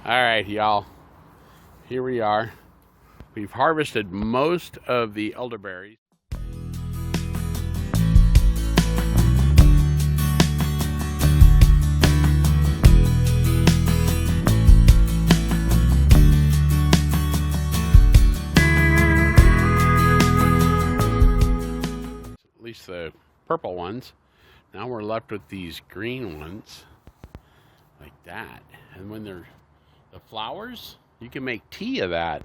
Alright, y'all. Here we are. We've harvested most of the elderberries. At least the purple ones. Now we're left with these green ones. Like that. And when they're the flowers, you can make tea of that.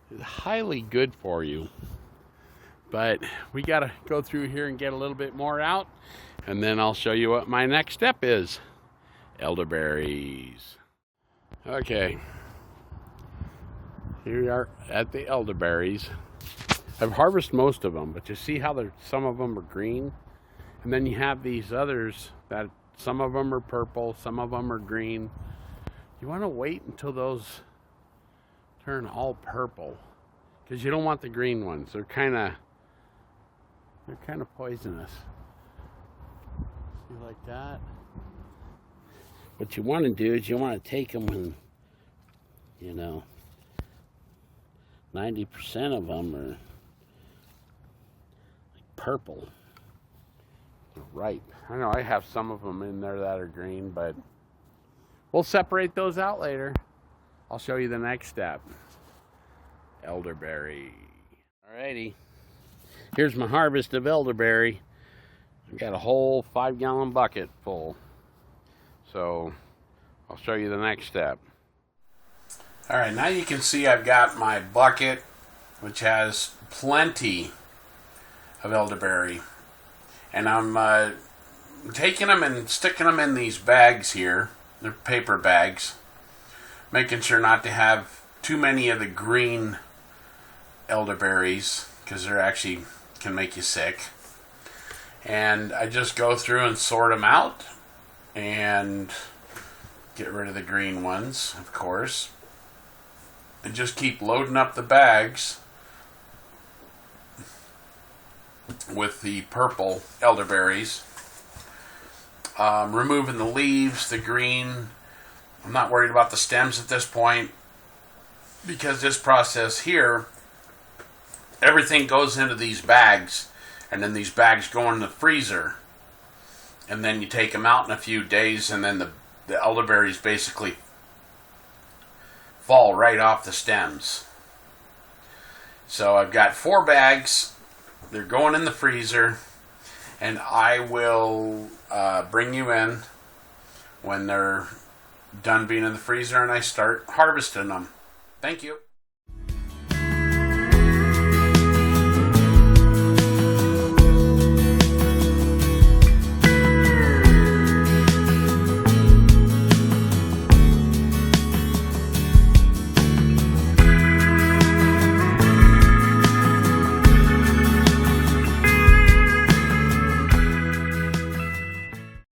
It's highly good for you. But we gotta go through here and get a little bit more out, and then I'll show you what my next step is. Elderberries. Okay, here we are at the elderberries. I've harvested most of them, but you see how some of them are green, and then you have these others that some of them are purple, some of them are green. You want to wait until those turn all purple, because you don't want the green ones. They're kind of poisonous. See, like that. What you want to do is you want to take them when, 90% of them are like purple. They're ripe. I know I have some of them in there that are green, but we'll separate those out later. I'll show you the next step. Elderberry. Alrighty. Here's my harvest of elderberry. I've got a whole 5-gallon bucket full. So I'll show you the next step. Alright, now you can see I've got my bucket, which has plenty of elderberry. And I'm taking them and sticking them in these bags here. They're paper bags. Making sure not to have too many of the green elderberries, because they're actually can make you sick. And I just go through and sort them out and get rid of the green ones, of course. And just keep loading up the bags with the purple elderberries. Removing the leaves, the green. I'm not worried about the stems at this point, because this process here, everything goes into these bags, and then these bags go in the freezer, and then you take them out in a few days, and then the elderberries basically fall right off the stems. So I've got 4 bags. They're going in the freezer, and I will bring you in when they're done being in the freezer and I start harvesting them. Thank you.